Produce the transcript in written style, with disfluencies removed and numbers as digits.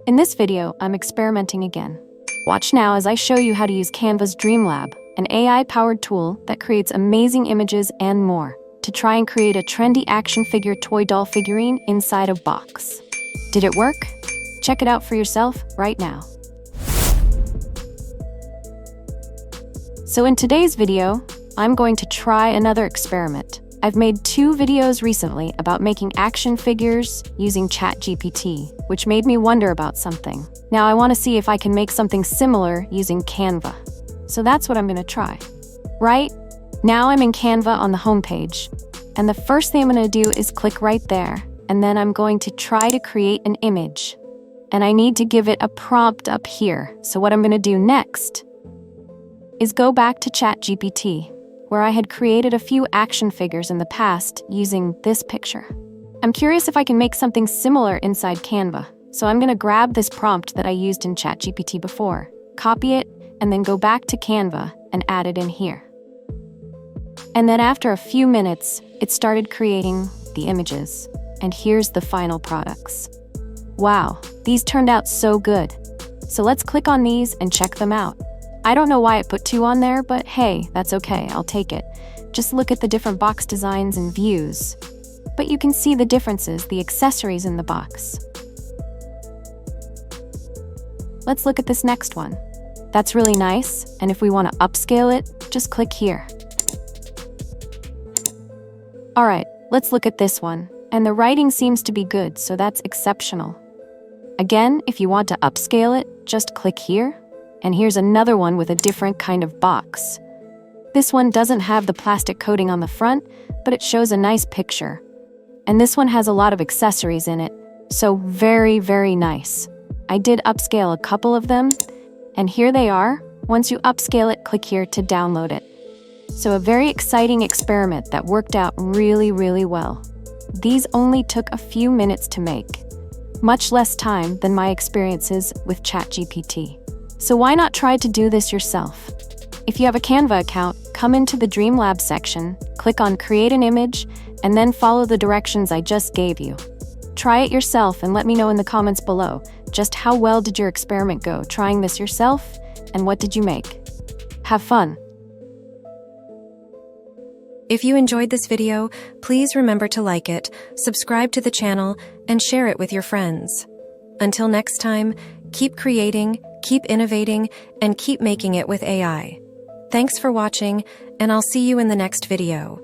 In this video, I'm experimenting again. Watch now as I show you how to use Canva's DreamLab, an AI-powered tool that creates amazing images and more, to try and create a trendy action figure toy doll figurine inside a box. Did it work? Check it out for yourself right now. So in today's video, I'm going to try another experiment. I've made 2 videos recently about making action figures using ChatGPT, which made me wonder about something. Now I want to see if I can make something similar using Canva. So that's what I'm going to try. Right? Now I'm in Canva on the homepage, and the first thing I'm going to do is click right there, and then I'm going to try to create an image. And I need to give it a prompt up here. So what I'm going to do next is go back to ChatGPT, where I had created a few action figures in the past using this picture. I'm curious if I can make something similar inside Canva, so I'm going to grab this prompt that I used in ChatGPT before, copy it, and then go back to Canva and add it in here. And then after a few minutes, it started creating the images, and here's the final products. Wow, these turned out so good. So let's click on these and check them out. I don't know why it put 2 on there, but hey, that's okay, I'll take it. Just look at the different box designs and views. But you can see the differences, the accessories in the box. Let's look at this next one. That's really nice, and if we want to upscale it, just click here. Alright, let's look at this one. And the writing seems to be good, so that's exceptional. Again, if you want to upscale it, just click here. And here's another one with a different kind of box. This one doesn't have the plastic coating on the front, but it shows a nice picture. And this one has a lot of accessories in it, so very, very nice. I did upscale a couple of them, and here they are. Once you upscale it, click here to download it. So a very exciting experiment that worked out really, really well. These only took a few minutes to make, much less time than my experiences with ChatGPT. So why not try to do this yourself? If you have a Canva account, come into the DreamLab section, click on Create an Image, and then follow the directions I just gave you. Try it yourself and let me know in the comments below just how well did your experiment go trying this yourself, and what did you make? Have fun! If you enjoyed this video, please remember to like it, subscribe to the channel, and share it with your friends. Until next time, keep creating, keep innovating, and keep making it with AI. Thanks for watching, and I'll see you in the next video.